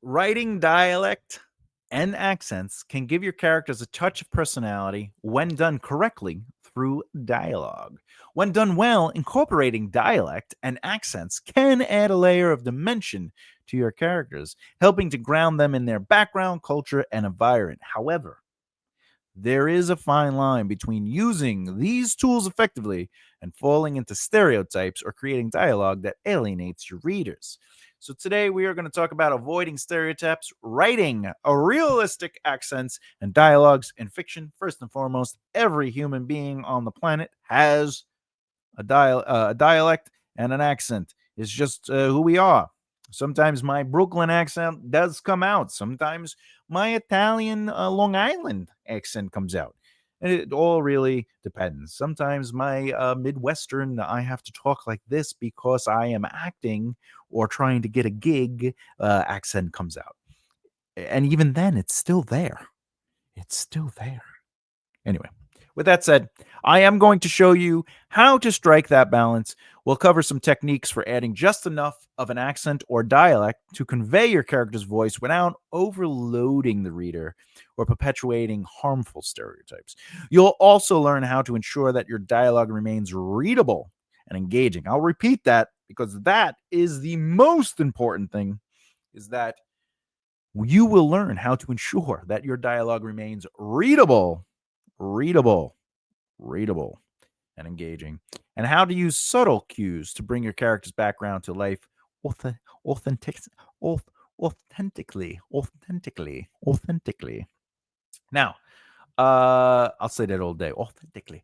Writing dialect and accents can give your characters a touch of personality when done correctly through dialogue. When done well, incorporating dialect and accents can add a layer of dimension to your characters, helping to ground them in their background, culture, and environment. However, there is a fine line between using these tools effectively and falling into stereotypes or creating dialogue that alienates your readers. So, today we are going to talk about avoiding stereotypes, writing a realistic accents and dialogues in fiction. First and foremost, every human being on the planet has a dialect and an accent. It's just who we are. Sometimes my Brooklyn accent does come out. Sometimes my Italian Long Island accent comes out. And it all really depends. Sometimes my Midwestern, I have to talk like this because I am acting or trying to get a gig accent comes out. And even then, it's still there. It's still there. Anyway, with that said, I am going to show you how to strike that balance. We'll cover some techniques for adding just enough of an accent or dialect to convey your character's voice without overloading the reader or perpetuating harmful stereotypes. You'll also learn how to ensure that your dialogue remains readable and engaging. I'll repeat that because that is the most important thing, is that you will learn how to ensure that your dialogue remains readable, and engaging, and how to use subtle cues to bring your character's background to life authentic, authentically. Now, I'll say that all day, authentically.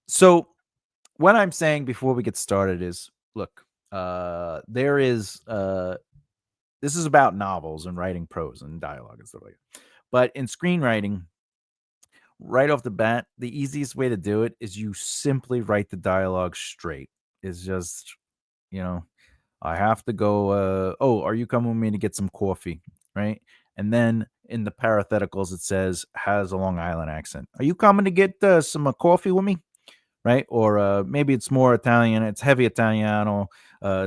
So, what I'm saying before we get started is, look, there is this is about novels and writing prose and dialogue and stuff like that. But in screenwriting, right off the bat, the easiest way to do it is you simply write the dialogue straight. It's just, you know, I have to go, oh, are you coming with me to get some coffee? Right. And then in the parentheticals, it says, has a Long Island accent. Are you coming to get some coffee with me? Right? Or maybe it's more Italian, it's heavy Italiano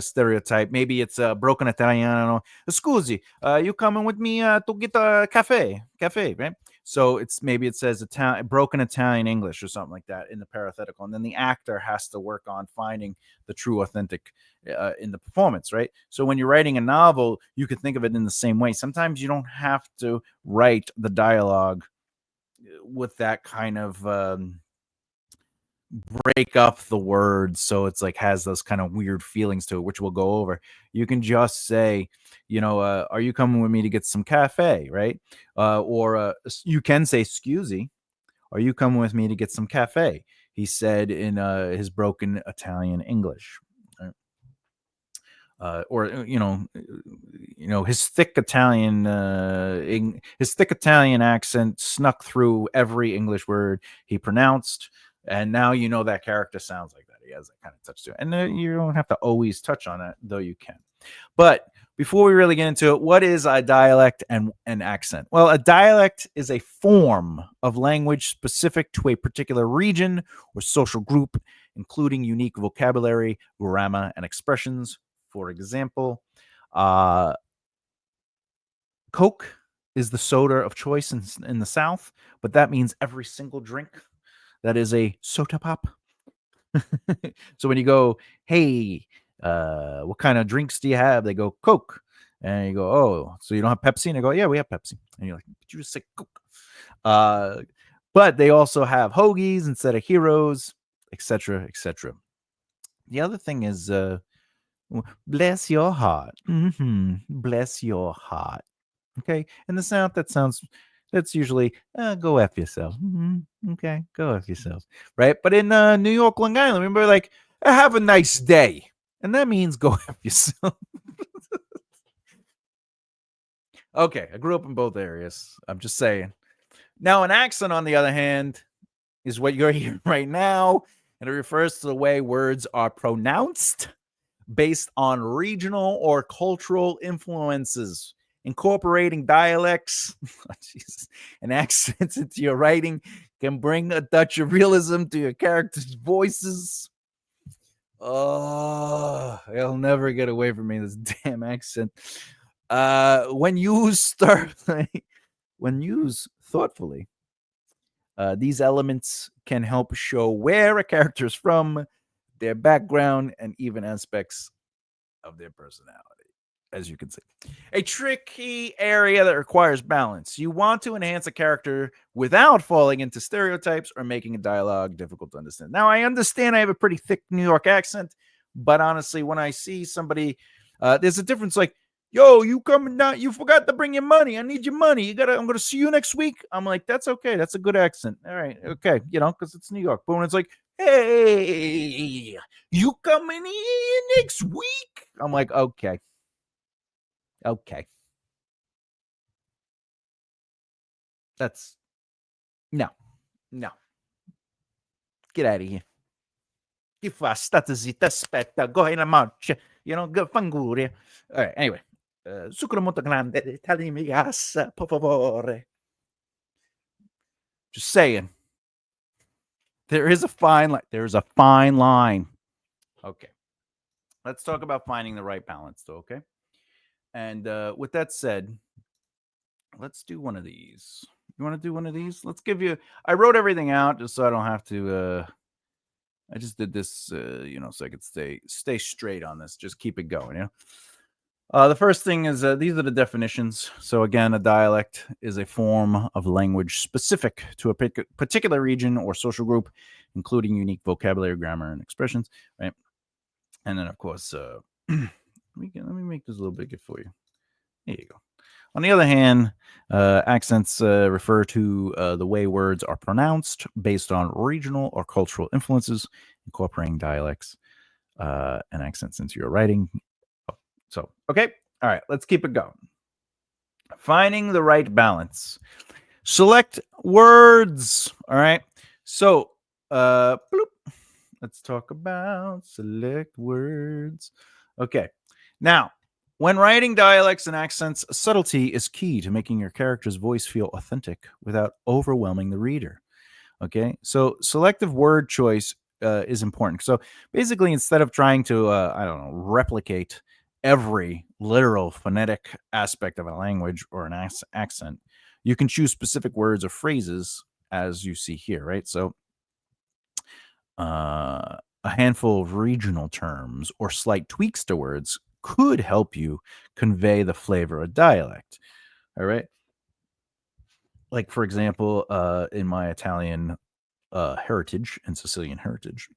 stereotype. Maybe it's broken Italiano. Scusi, you coming with me to get a cafe, right? So it's maybe it says broken Italian English or something like that in the parenthetical, and then the actor has to work on finding the true authentic in the performance, right? So when you're writing a novel, you could think of it in the same way. Sometimes you don't have to write the dialogue with that kind of break up the words so it's like has those kind of weird feelings to it, which we'll go over. You can just say, are you coming with me to get some cafe, right? Or you can say, "Scusi, are you coming with me to get some cafe?" He said in his broken Italian English. Right? Or his thick Italian his thick Italian accent snuck through every English word he pronounced, and now you know that character sounds like that. He has that kind of touch to it, and you don't have to always touch on it, though you can. But before we really get into it, what is a dialect and an accent? Well, a dialect is a form of language specific to a particular region or social group, including unique vocabulary, grammar, and expressions. For example, uh, Coke is the soda of choice in the South, but that means every single drink that is a soda pop. So when you go, hey, what kind of drinks do you have? They go, Coke. And you go, oh, so you don't have Pepsi? And they go, yeah, we have Pepsi. And you're like, did you just say Coke? But they also have hoagies instead of heroes, etc., etc. The other thing is, bless your heart. Bless your heart. Okay. In the South, that's usually go F yourself. Okay. Go F yourself. Right. But in New York, Long Island, remember, like, have a nice day. And that means go F yourself. Okay. I grew up in both areas. I'm just saying. Now, an accent, on the other hand, is what you're hearing right now. And it refers to the way words are pronounced based on regional or cultural influences. Incorporating dialects and accents into your writing can bring a touch of realism to your characters' voices. Oh, he'll never get away from me, this damn accent. When used when used thoughtfully, these elements can help show where a character is from, their background, and even aspects of their personality, as you can see. A tricky area that requires balance. You want to enhance a character without falling into stereotypes or making a dialogue difficult to understand. Now, I understand I have a pretty thick New York accent, but honestly, when I see somebody, there's a difference like, yo, you coming down, you forgot to bring your money. I need your money. I'm gonna see you next week. I'm like, that's okay. That's a good accent. All right, okay, because it's New York. But when it's like, hey, you coming in next week? I'm like, okay. Okay. That's no, no. Get out of here. Chi fa? State zitta, aspetta, go in a marcia. Go fanguria. All right, anyway. Sucro molto grande, taglimi gas, per favore. Just saying. There is a fine line. There is a fine line. Okay. Let's talk about finding the right balance, though, okay? And with that said, let's do one of these. You want to do one of these? Let's give you. I wrote everything out just so I don't have to. I just did this, so I could stay straight on this. Just keep it going. The first thing is these are the definitions. So again, a dialect is a form of language specific to a particular region or social group, including unique vocabulary, grammar, and expressions. Right, and then of course, let me make this a little bigger for you. There you go. On the other hand, accents refer to the way words are pronounced based on regional or cultural influences, incorporating dialects and accents into your writing. So, okay. All right. Let's keep it going. Finding the right balance. Select words. All right. So, bloop. Let's talk about select words. Okay. Now, when writing dialects and accents, subtlety is key to making your character's voice feel authentic without overwhelming the reader. Okay, so selective word choice is important. So basically, instead of trying to, I don't know, replicate every literal phonetic aspect of a language or an accent, you can choose specific words or phrases as you see here, right? So a handful of regional terms or slight tweaks to words could help you convey the flavor of dialect. All right. Like, for example, in my Italian heritage and Sicilian heritage,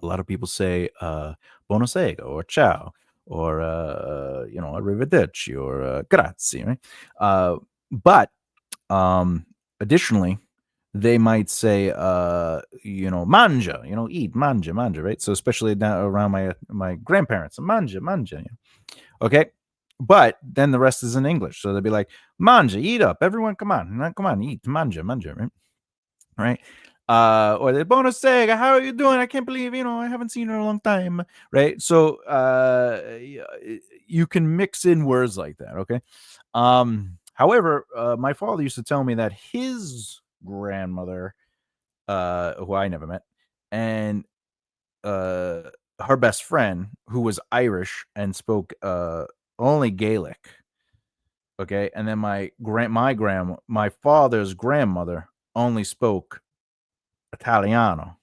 a lot of people say buonasera or ciao or, arrivederci or grazie. Right? But additionally, they might say, manja, eat, manja, right? So especially down around my grandparents, manja. Okay. But then the rest is in English. So they'll be like, manja, eat up. Everyone, come on, eat, manja, right? Right. Or the bonus sega, how are you doing? I can't believe, I haven't seen you in a long time. Right. So you can mix in words like that. Okay. However, my father used to tell me that his grandmother, who I never met, and her best friend, who was Irish and spoke only Gaelic. Okay, and then my father's grandmother only spoke Italiano,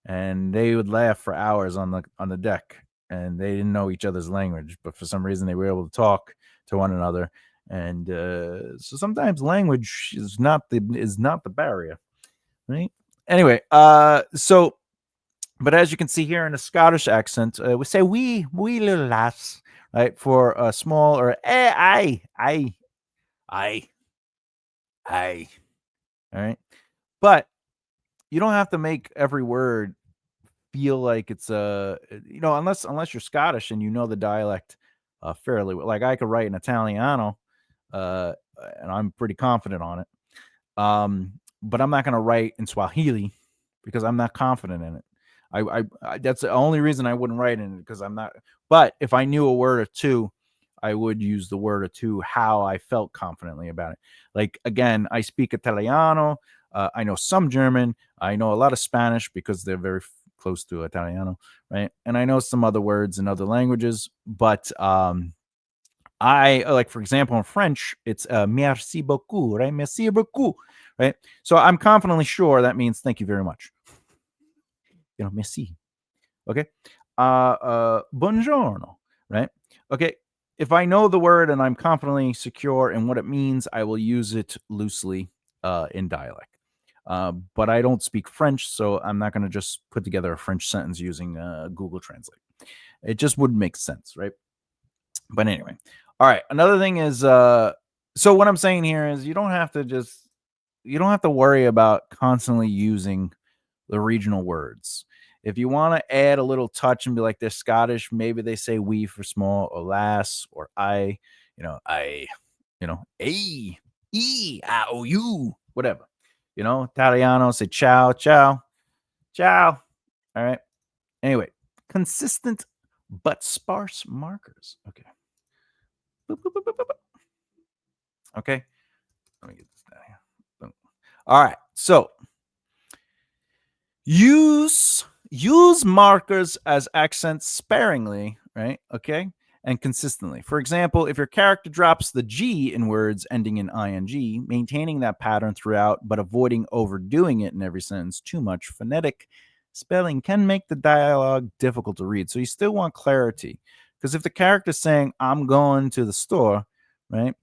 and they would laugh for hours on the deck, and they didn't know each other's language, but for some reason they were able to talk to one another, and so sometimes language is not the barrier, right? Anyway, so but as you can see here in a Scottish accent, we say "we little lass," right, for a small or aye, aye. All right, but you don't have to make every word feel like it's unless you're Scottish and you know the dialect fairly well. Like I could write an Italiano, uh, and I'm pretty confident on it. But I'm not going to write in Swahili because I'm not confident in it. That's the only reason I wouldn't write in it because I'm not. But if I knew a word or two, I would use the word or two how I felt confidently about it. Like again, I speak Italiano. I know some German. I know a lot of Spanish because they're very close to Italiano, right? And I know some other words in other languages, but like, for example, in French, it's merci beaucoup, right? Merci beaucoup, right? So I'm confidently sure that means thank you very much. Merci. Okay. Buongiorno, right? Okay. If I know the word and I'm confidently secure in what it means, I will use it loosely in dialect. But I don't speak French, so I'm not going to just put together a French sentence using Google Translate. It just wouldn't make sense, right? But anyway, all right. Another thing is, so what I'm saying here is you don't have to worry about constantly using the regional words. If you want to add a little touch and be like they're Scottish, maybe they say we for small or lass or I, a, e, I, o, u, whatever. Italiano say ciao, ciao, ciao. All right. Anyway, consistent but sparse markers. Okay. Boop, boop, boop, boop, boop. Okay. Let me get this down here. Boom. All right. So use markers as accents sparingly, right? Okay. And consistently. For example, if your character drops the G in words ending in ing, maintaining that pattern throughout, but avoiding overdoing it in every sentence too much, phonetic spelling can make the dialogue difficult to read. So you still want clarity. Because if the character's saying, I'm going to the store, right?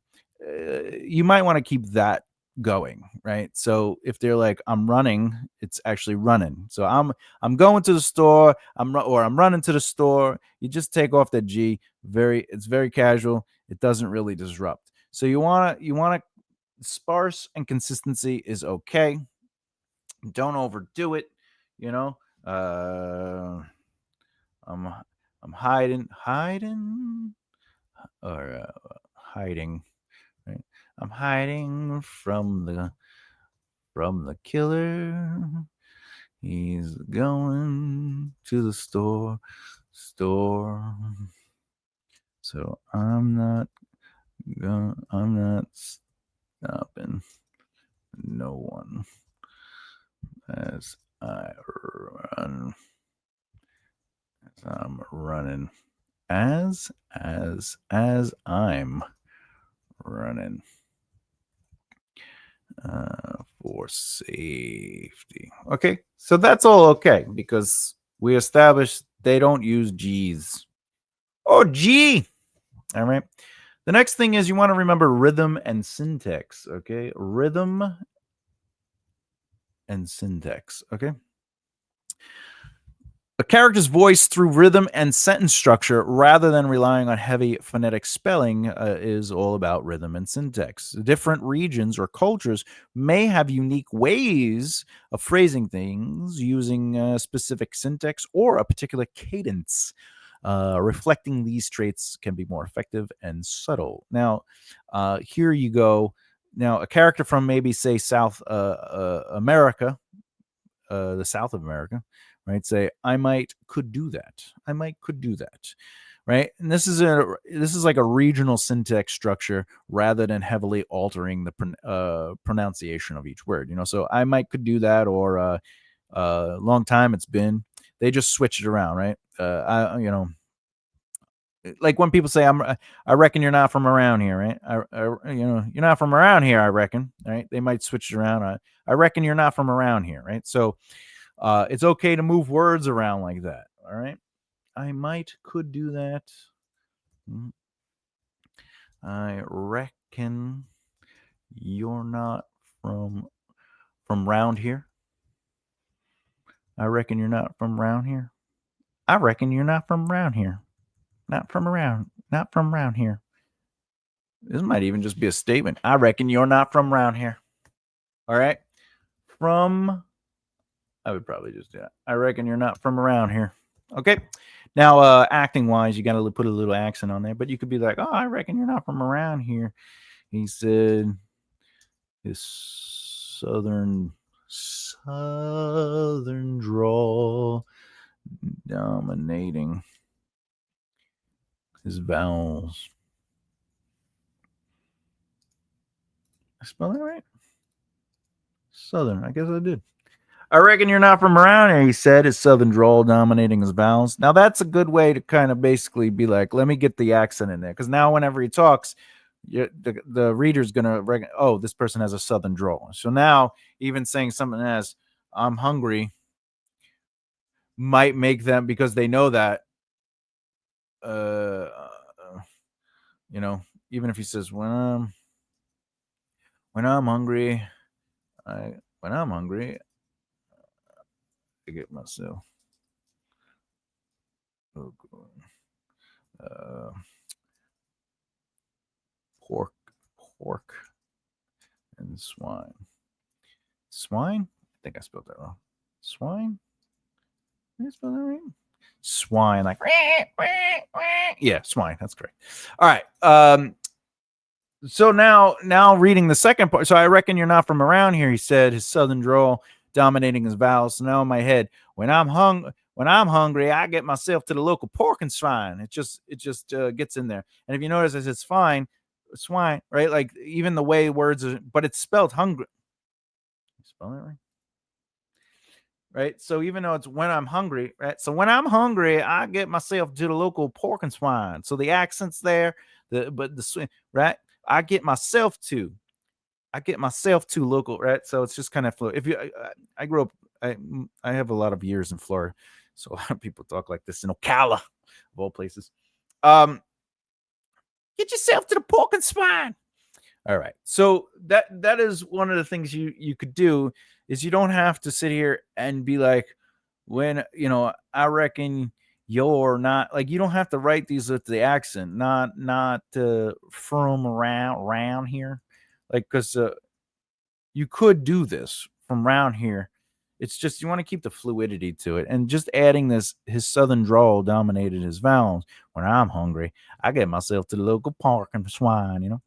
You might want to keep that going, right? So if they're like, I'm running, it's actually running. So I'm going to the store, I'm running to the store. You just take off that G. It's very casual. It doesn't really disrupt. So you want to sparse and consistency is okay. Don't overdo it, you know. I'm I'm hiding or hiding, right? I'm hiding from the killer. He's going to the store. So I'm not stopping no one as I run. As I'm running. As I'm running. For safety. Okay, so that's all okay because we established they don't use G's. Oh, G. All right. The next thing is you want to remember rhythm and syntax. Okay, rhythm and syntax. Okay. A character's voice through rhythm and sentence structure rather than relying on heavy phonetic spelling is all about rhythm and syntax. Different regions or cultures may have unique ways of phrasing things using specific syntax or a particular cadence. Reflecting these traits can be more effective and subtle. Now, here you go. Now, a character from maybe, say, South America, the South of America, right? Say, could do that. Could do that, right? And this is like a regional syntax structure rather than heavily altering the pronunciation of each word. So I might could do that, or long time it's been. They just switch it around, right? Like when people say, I reckon you're not from around here, right? You're not from around here, I reckon, right? They might switch it around. I reckon you're not from around here, right? So it's okay to move words around like that. All right. Could do that. I reckon you're not from round here. I reckon you're not from round here. I reckon you're not from round here. Not from round here. This might even just be a statement. I reckon you're not from round here. All right. I would probably just do that. I reckon you're not from around here. Okay. Now, acting wise, you got to put a little accent on there, but you could be like, oh, I reckon you're not from around here. He said his southern drawl dominating his vowels. I spell that right? Southern. I guess I did. I reckon you're not from around here, he said, his southern drawl dominating his vowels. Now, that's a good way to kind of basically be like, let me get the accent in there. Because now, whenever he talks, the reader's going to reckon, oh, this person has a southern drawl. So now, even saying something as, I'm hungry, might make them, because they know that, uh, you know, even if he says, when I'm hungry, when I'm hungry, I get myself. Oh, uh, pork, pork, and swine. Swine? I think I spelled that wrong. Swine? Did I spell that right? Swine, like yeah, swine. That's correct. All right. So now reading the second part. So I reckon you're not from around here, he said, his southern drawl dominating his vowels. So now in my head, when I'm hungry, I get myself to the local pork and swine. It just gets in there. And if you notice, as it's fine, swine, right? Like even the way words are, but it's spelled hungry. Spell it right. Right. So even though it's when I'm hungry, right? So when I'm hungry, I get myself to the local pork and swine. So the accent's there, right? I get myself to. I get myself to local, right? So it's just kind of flow. If you, I grew up, I have a lot of years in Florida, so a lot of people talk like this in Ocala, of all places. Get yourself to the pork and swine. All right. So that is one of the things you could do is you don't have to sit here and be like, when I reckon you're not, like, you don't have to write these with the accent, not from around here, like, because you could do this from around here. It's just you want to keep the fluidity to it, and just adding this, his southern drawl dominated his vowels. When I'm hungry, I get myself to the local park and swine.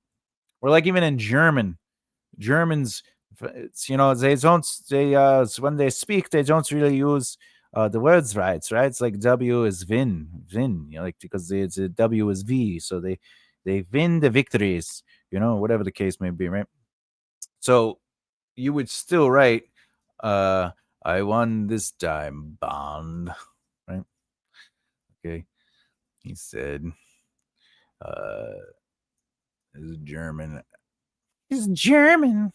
Or like even in Germans, it's, they don't, when they speak, they don't really use the words right. It's like W is win, like, because it's a W is V, so they win the victories, whatever the case may be, right? So you would still write, uh, I won this time, Bond, right? Okay, he said, uh, is German. He's German.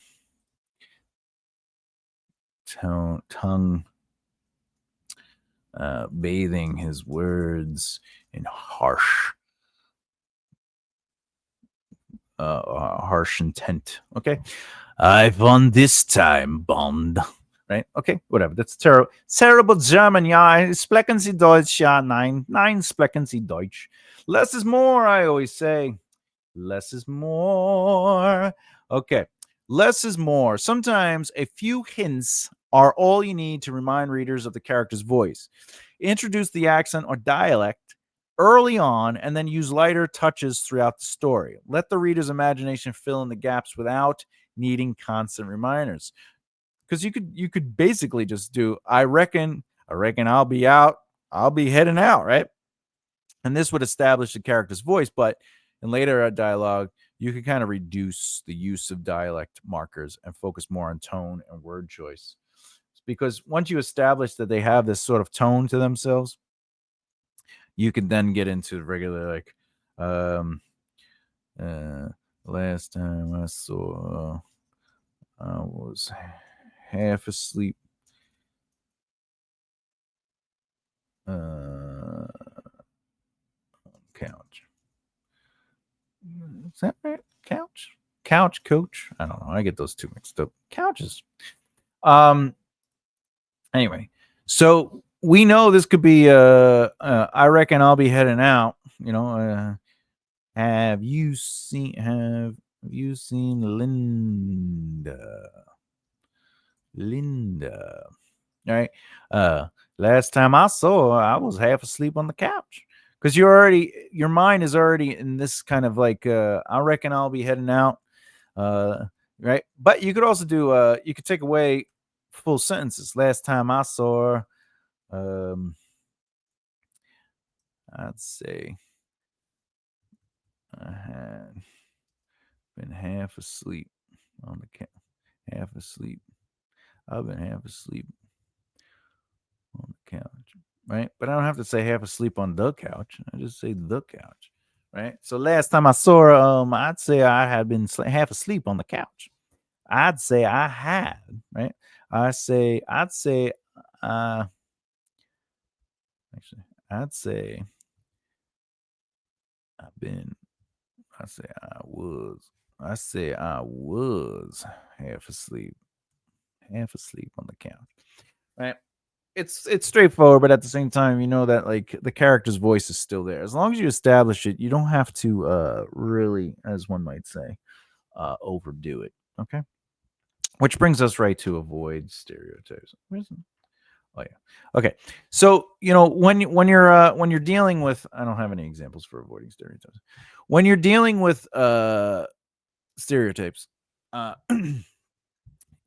Tongue bathing his words in harsh intent. Okay, I've won this time, Bond. Right? Okay, whatever. That's terrible German. Ja, sprechen Sie Deutsch? Ja, nein, sprechen Sie Deutsch. Less is more, I always say. Less is more. Okay. Less is more. Sometimes a few hints are all you need to remind readers of the character's voice. Introduce the accent or dialect early on and then use lighter touches throughout the story. Let the reader's imagination fill in the gaps without needing constant reminders. Because you could basically just do, I reckon I'll be heading out, right? And this would establish the character's voice, but in later dialogue, you can kind of reduce the use of dialect markers and focus more on tone and word choice. Because once you establish that they have this sort of tone to themselves, you can then get into regular, like, um uh last time I saw, I was half asleep, uh couch. Is that right? Couch coach? I don't know. I get those two mixed up. Couches. Um. Anyway, so we know this could be. I reckon I'll be heading out. Have you seen Linda? Linda. All right. Uh. Last time I saw her, I was half asleep on the couch. Because your mind is already in this kind of like, I reckon I'll be heading out. Uh, right. But you could also do, you could take away full sentences. Last time I saw her, I'd say I had been half asleep on the couch. Half asleep. I've been half asleep right? But I don't have to say half asleep on the couch. I just say the couch, right? So last time I saw her, I'd say I had been half asleep on the couch. I'd say I had, right? I'd say, uh, actually, I'd say I've been, I say I say I was half asleep on the couch, right? It's straightforward, but at the same time, you know that like the character's voice is still there. As long as you establish it, you don't have to really, as one might say, overdo it. Okay. Which brings us right to avoid stereotypes. Oh yeah. Okay. So when you're dealing with, I don't have any examples for avoiding stereotypes. When you're dealing with stereotypes, uh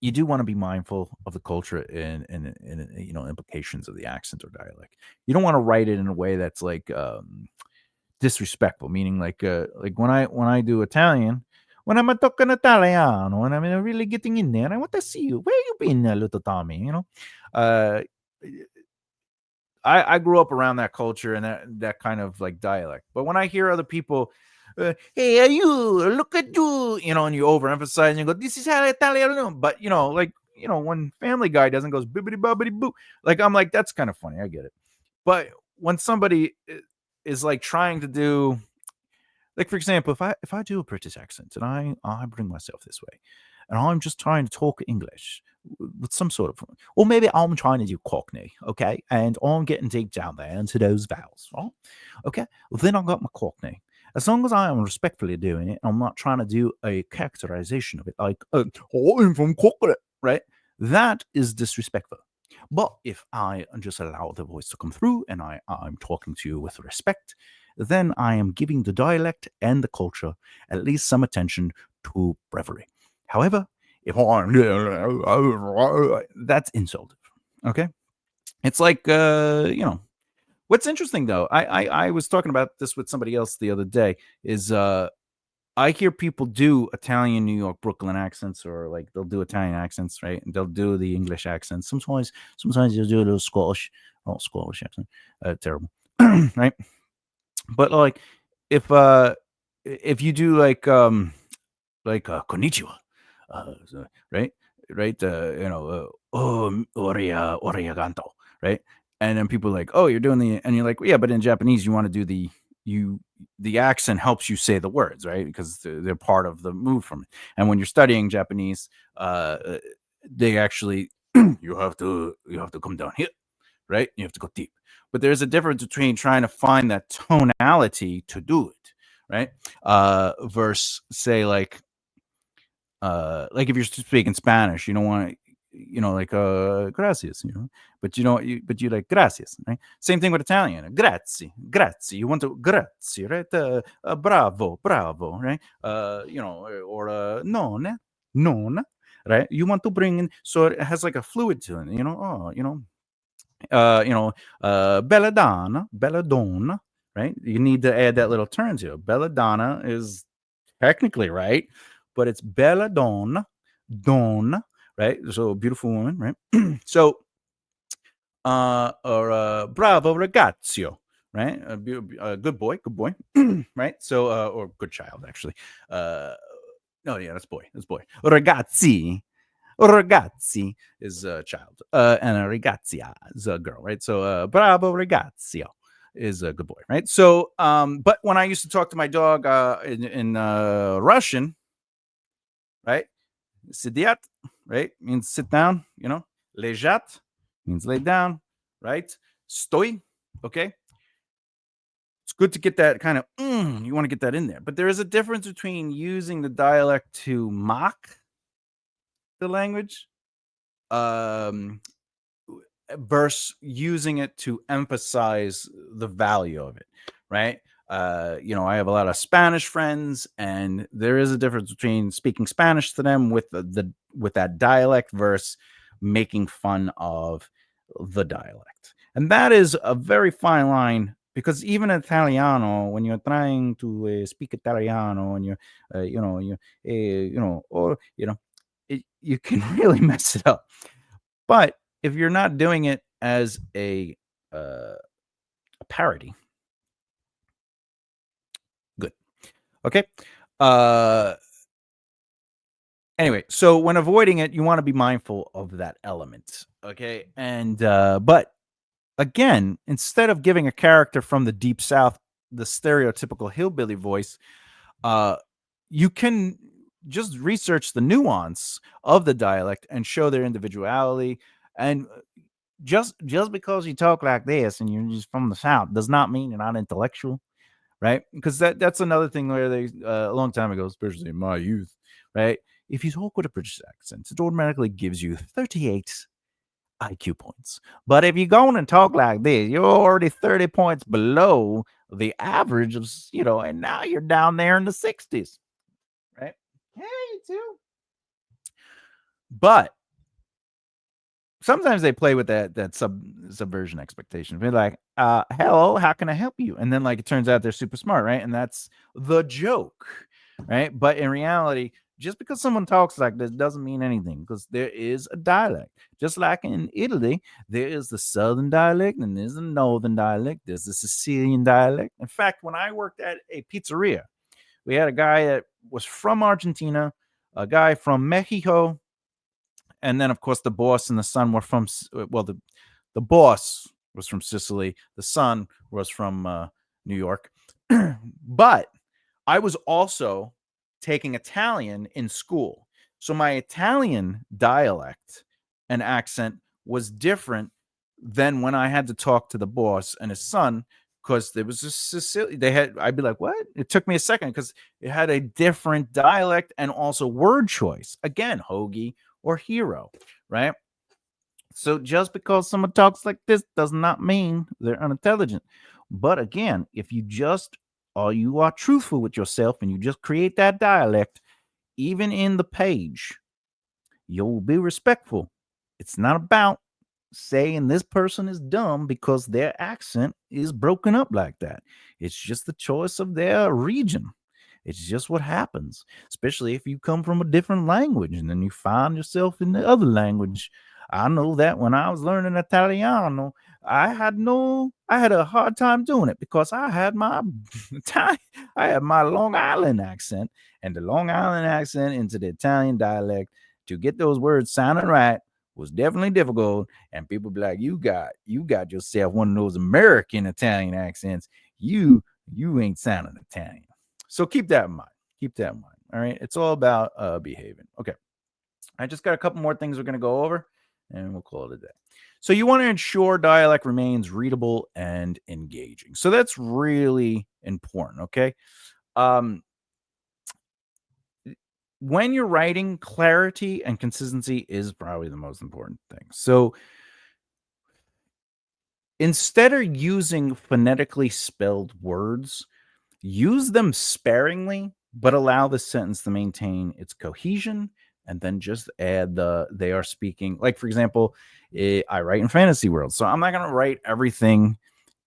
you do want to be mindful of the culture and implications of the accent or dialect. You don't want to write it in a way that's like disrespectful, meaning like when I do Italian, when I'm talking Italiano and I'm really getting in there, I want to see you. Where you been, little Tommy? Uh, I grew up around that culture and that kind of like dialect. But when I hear other people, hey, are you look at you, and you overemphasize and you go, this is how Italian. But like when Family Guy doesn't goes bibbity bobbity boo, like I'm like that's kind of funny. I get it. But when somebody is like trying to do, like for example, if I do a British accent and I bring myself this way, and I'm just trying to talk English with some sort of, or maybe I'm trying to do Cockney, okay, and I'm getting deep down there into those vowels, right? Okay, well, then I got my Cockney. As long as I am respectfully doing it, I'm not trying to do a characterization of it, like oh, I'm from Cockney, right? That is disrespectful. But if I just allow the voice to come through and I'm talking to you with respect, then I am giving the dialect and the culture at least some attention to breviary. However, if I'm that's insulting. Okay, it's like what's interesting though. I was talking about this with somebody else the other day. Is I hear people do Italian, New York, Brooklyn accents, or like they'll do Italian accents, right? And they'll do the English accents. Sometimes they'll do a little Scottish, Scottish accent, terrible, right? But like if uh if you do like konnichiwa, right, right, origanto, right, and then people are like, oh, you're doing the, and you're like, yeah, but in Japanese you want to do you the accent helps you say the words, right, because they're part of the move from it. And when you're studying Japanese, they actually you have to come down here, right? You have to go deep. But there's a difference between trying to find that tonality to do it, right? Versus say like if you're speaking Spanish, you don't want to, like gracias, but you like gracias, right? Same thing with Italian, grazie, grazie. You want to grazie, right? Bravo, bravo, right? Or non, non, right? You want to bring in, so it has like a fluid to it, belladonna, belladonna, right? You need to add that little turn to it. Belladonna is technically right, but it's belladonna, donna, right? So beautiful woman, right? So, or bravo ragazzo, right? Good boy, right? So, or good child, actually. No, yeah, that's boy. Ragazzi, ragazzi is a child, and a ragazzia is a girl, right? So, bravo ragazio is a good boy, right? So, but when I used to talk to my dog in Russian, right? Sidiat, right, means sit down, Lejat means lay down, right? Stoy, okay? It's good to get that kind of, you want to get that in there. But there is a difference between using the dialect to mock the language, um, versus using it to emphasize the value of it, right? I have a lot of Spanish friends, and there is a difference between speaking Spanish to them with with that dialect versus making fun of the dialect. And that is a very fine line, because even Italiano, when you're trying to speak Italiano and you're, or you can really mess it up. But if you're not doing it as a a parody. Good. Okay. Uh, anyway, so when avoiding it, you want to be mindful of that element. Okay. And, but again, instead of giving a character from the Deep South the stereotypical hillbilly voice, uh, you can just research the nuance of the dialect and show their individuality. And just because you talk like this and you're just from the South does not mean you're not intellectual, right? Because that's another thing where they a long time ago, especially in my youth, right? If you talk with a British accent, it automatically gives you 38 IQ points. But if you go and talk like this, you're already 30 points below the average of, and now you're down there in the 60s, right? Hey, too. But sometimes they play with that subversion expectation. They're like, hello, how can I help you? And then like it turns out they're super smart, right? And that's the joke, right? But in reality, just because someone talks like this doesn't mean anything, because there is a dialect. Just like in Italy, there is the southern dialect and there's the northern dialect, there's the Sicilian dialect. In fact, when I worked at a pizzeria, we had a guy that was from Argentina, a guy from Mexico, and then of course the boss and the son were from well, the boss was from Sicily, the son was from New York. But I was also taking Italian in school, so my Italian dialect and accent was different than when I had to talk to the boss and his son, because there was a Sicilian. I'd be like, what? It took me a second because it had a different dialect and also word choice. Again, hoagie or hero, right? So just because someone talks like this does not mean they're unintelligent. But again, if you just or you are truthful with yourself and you just create that dialect, even in the page, you'll be respectful. It's not about saying this person is dumb because their accent is broken up like that. It's just the choice of their region. It's just what happens, especially if you come from a different language and then you find yourself in the other language. I know that when I was learning Italiano, I had a hard time doing it because I had my I had my Long Island accent, and the Long Island accent into the Italian dialect to get those words sounding right was definitely difficult. And people be like, you got yourself one of those American Italian accents. You ain't sounding Italian. So keep that in mind. Keep that in mind. All right. It's all about behaving. Okay. I just got a couple more things we're going to go over and we'll call it a day. So you want to ensure dialect remains readable and engaging. So that's really important. Okay. Um, when you're writing, clarity and consistency is probably the most important thing. So instead of using phonetically spelled words, use them sparingly, but allow the sentence to maintain its cohesion. And then just add they are speaking. Like, for example, I write in fantasy world. So I'm not going to write everything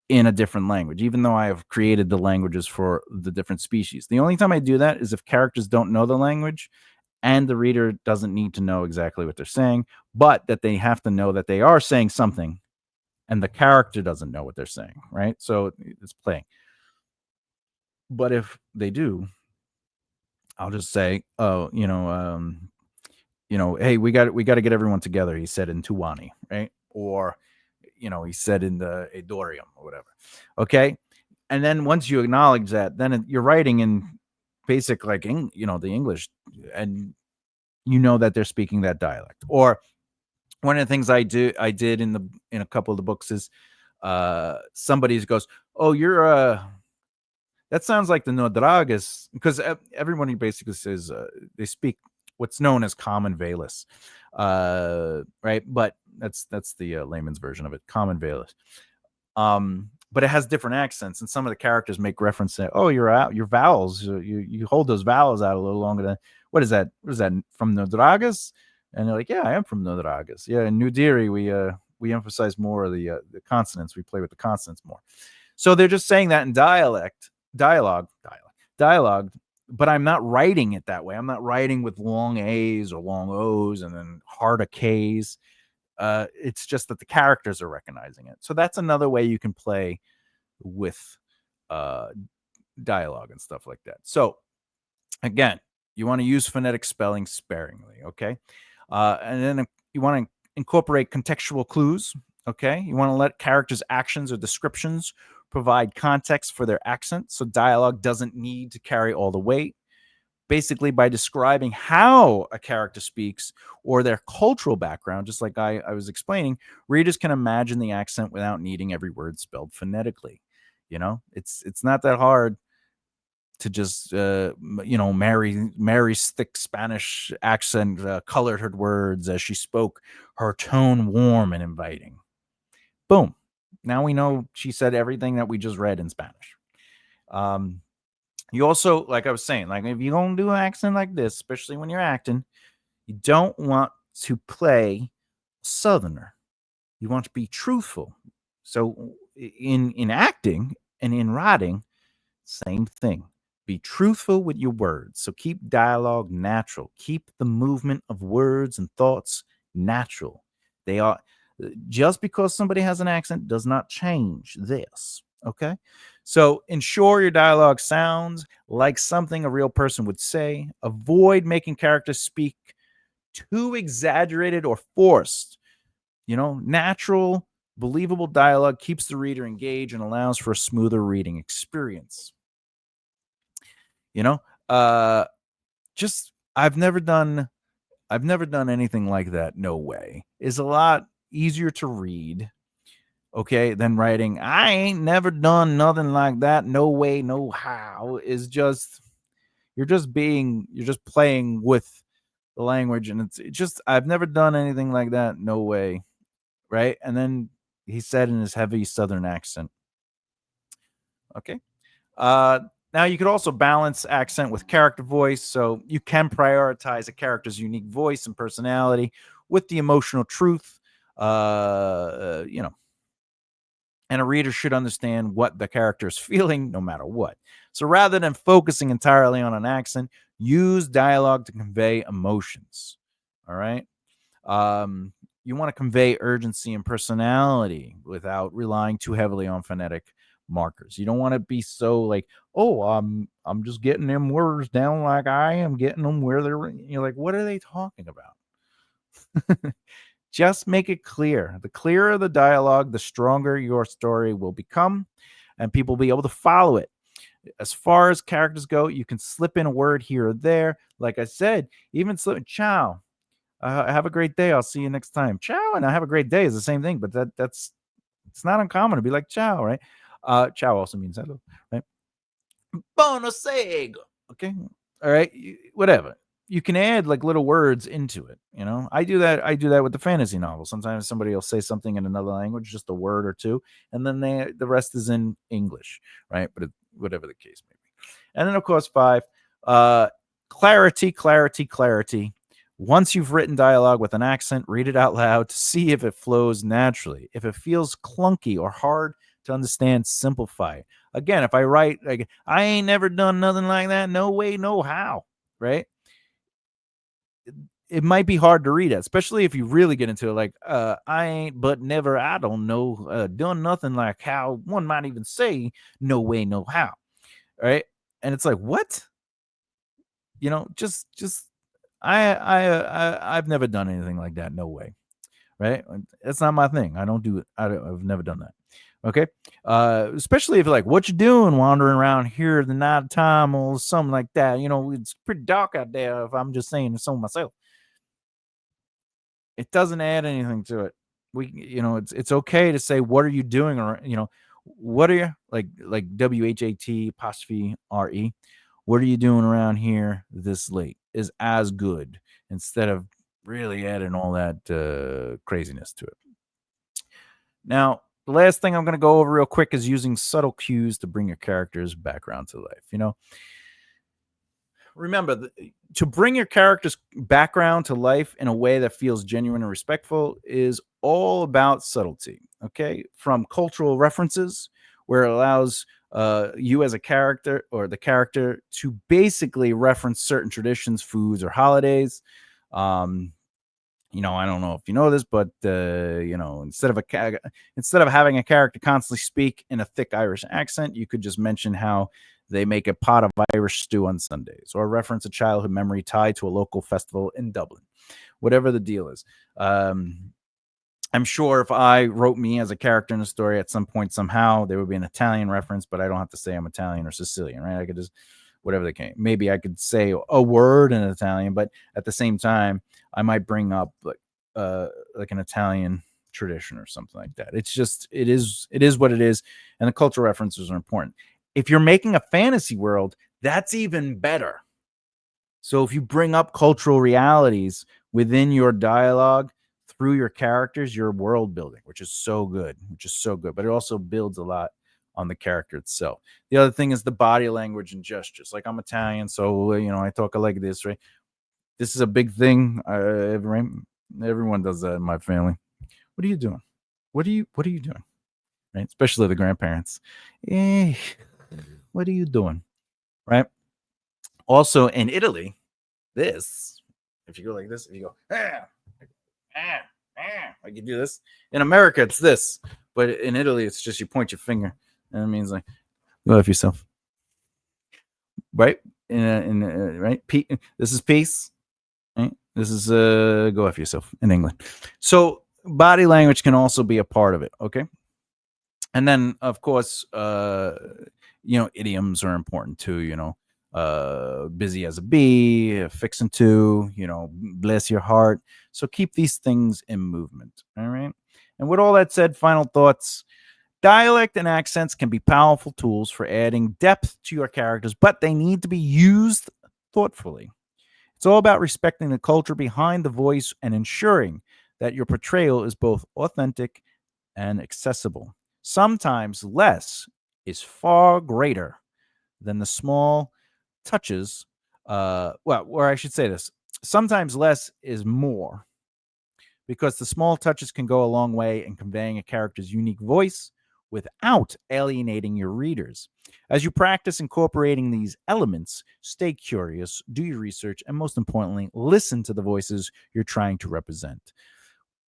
in a different language, even though I have created the languages for the different species. The only time I do that is if characters don't know the language and the reader doesn't need to know exactly what they're saying, but that they have to know that they are saying something and the character doesn't know what they're saying, right? So it's playing. But if they do, I'll just say, "Oh, hey, we got to get everyone together." He said in Tuwani, right? Or, he said in the Adorium or whatever. Okay, and then once you acknowledge that, then you're writing in basic like the English, and you know that they're speaking that dialect. Or one of the things I did in a couple of the books is somebody goes, "Oh, you're that sounds like the Nodragas," because everybody basically says they speak what's known as Common Valus, right? But that's the layman's version of it, Common Valus. But it has different accents, and some of the characters make reference to, "Oh, your vowels, you hold those vowels out a little longer than what is that? What is that from Nodragas?" And they're like, "Yeah, I am from Nodragas. Yeah, in New Delhi, we emphasize more of the consonants. We play with the consonants more." So they're just saying that in dialogue, but I'm not writing it that way. I'm not writing with long A's or long O's and then harder K's. It's just that the characters are recognizing it. So that's another way you can play with uh, dialogue and stuff like that. So again, you want to use phonetic spelling sparingly, okay? And then you want to incorporate contextual clues, okay? You want to let characters' actions or descriptions provide context for their accent, so dialogue doesn't need to carry all the weight. Basically, by describing how a character speaks or their cultural background, just like I was explaining, readers can imagine the accent without needing every word spelled phonetically. It's not that hard to just Mary's thick Spanish accent colored her words as she spoke, her tone warm and inviting. Boom. Now we know she said everything that we just read in Spanish. You also, like I was saying, like if you're gonna do an accent like this, especially when you're acting, you don't want to play Southerner. You want to be truthful. So in acting and in writing, same thing. Be truthful with your words. So keep dialogue natural. Keep the movement of words and thoughts natural. They are just because somebody has an accent does not change this. Okay. So ensure your dialogue sounds like something a real person would say. Avoid making characters speak too exaggerated or forced. Natural, believable dialogue keeps the reader engaged and allows for a smoother reading experience. You know, uh, just I've never done anything like that. No way is a lot easier to read. Okay, than writing. I ain't never done nothing like that. No way, no how. Is just you're just playing with the language, and it's just I've never done anything like that. No way, right? And then he said in his heavy Southern accent. Okay. Uh, Now you could also balance accent with character voice, so you can prioritize a character's unique voice and personality with the emotional truth. You know, and a reader should understand what the character is feeling, no matter what. So rather than focusing entirely on an accent, use dialogue to convey emotions. All right. Um, you want to convey urgency and personality without relying too heavily on phonetic markers. You don't want to be so like, oh, I'm just getting them words down like I am getting them where they're. You're like, what are they talking about? Just make it clear. The clearer the dialogue, the stronger your story will become, and people will be able to follow it. As far as characters go, you can slip in a word here or there. Like I said, even slip ciao. Have a great day. I'll see you next time. Ciao and I have a great day is the same thing, but that's it's not uncommon to be like ciao, right? Ciao also means hello, right? Bonus egg. Okay. All right. Whatever. You can add like little words into it. I do that. I do that with the fantasy novel. Sometimes somebody will say something in another language, just a word or two, and then the rest is in English, right? But whatever the case may be. And then of course 5, uh, clarity, clarity, clarity. Once you've written dialogue with an accent, read it out loud to see if it flows naturally. If it feels clunky or hard to understand, simplify it. Again, if I write like I ain't never done nothing like that, no way, no how, right? It might be hard to read it, especially if you really get into it. Like, I ain't, but never, I don't know, done nothing like how one might even say, no way, no how, right? And it's like, what? Just I've never done anything like that. No way, right? That's not my thing. I don't do it. I've never done that. Okay. Especially if like, what you doing wandering around here at the night time or something like that. It's pretty dark out there if I'm just saying so myself. It doesn't add anything to it. It's okay to say, what are you doing? Or, what are you like WHAT apostrophe RE? What are you doing around here this late is as good instead of really adding all that craziness to it. Now, the last thing I'm going to go over real quick is using subtle cues to bring your character's background to life. Remember, to bring your character's background to life in a way that feels genuine and respectful is all about subtlety. Okay, from cultural references, where it allows you as a character or the character to basically reference certain traditions, foods, or holidays. Um, I don't know if you know this, but instead of having a character constantly speak in a thick Irish accent, you could just mention how they make a pot of Irish stew on Sundays, or reference a childhood memory tied to a local festival in Dublin. Whatever the deal is. I'm sure if I wrote me as a character in a story at some point, somehow there would be an Italian reference, but I don't have to say I'm Italian or Sicilian, right? I could just whatever they can. Maybe I could say a word in Italian, but at the same time, I might bring up like an Italian tradition or something like that. It is what it is, and the cultural references are important. If you're making a fantasy world, that's even better. So if you bring up cultural realities within your dialogue through your characters, your world building, which is so good, but it also builds a lot on the character itself. The other thing is the body language and gestures. Like I'm Italian, so I talk like this, right? This is a big thing. Everyone does that in my family. What are you doing? What are you doing? Right? Especially the grandparents. Hey, what are you doing? Right? Also in Italy, if you go like this, if you go like you do this. In America, it's this, but in Italy, it's just you point your finger, and it means like go F yourself, right? Right, this is peace. Right? This is go F yourself in England. So body language can also be a part of it. Okay, and then of course, idioms are important too. Busy as a bee, fixing to, bless your heart. So keep these things in movement. All right. And with all that said, final thoughts. Dialect and accents can be powerful tools for adding depth to your characters, but they need to be used thoughtfully. It's all about respecting the culture behind the voice and ensuring that your portrayal is both authentic and accessible. Sometimes less is far greater than the small touches. Or I should say this: sometimes less is more, because the small touches can go a long way in conveying a character's unique voice without alienating your readers. As you practice incorporating these elements, stay curious, do your research, and most importantly, listen to the voices you're trying to represent.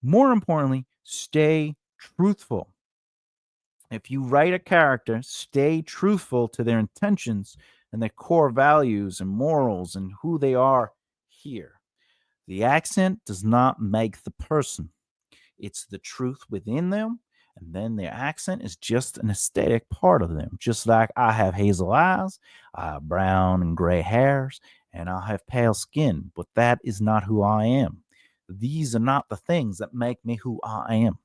More importantly, stay truthful. If you write a character, stay truthful to their intentions and their core values and morals and who they are here. The accent does not make the person, it's the truth within them. And then their accent is just an aesthetic part of them. Just like I have hazel eyes, I have brown and gray hairs, and I have pale skin, but that is not who I am. These are not the things that make me who I am.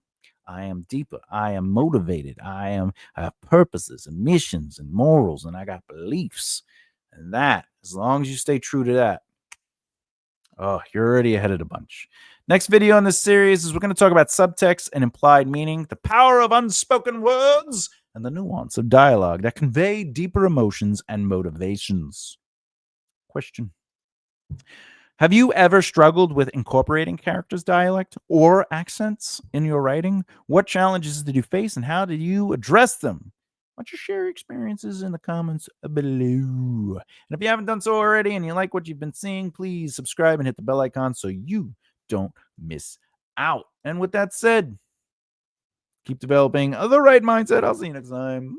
I am deeper. I am motivated. I have purposes and missions and morals, and I got beliefs. And that, as long as you stay true to that, oh, you're already ahead of the bunch. Next video in this series is we're going to talk about subtext and implied meaning, the power of unspoken words, and the nuance of dialogue that convey deeper emotions and motivations. Question: have you ever struggled with incorporating characters' dialect or accents in your writing? What challenges did you face and how did you address them? Why don't you share your experiences in the comments below? And if you haven't done so already and you like what you've been seeing, please subscribe and hit the bell icon so you don't miss out. And with that said, keep developing the right mindset. I'll see you next time.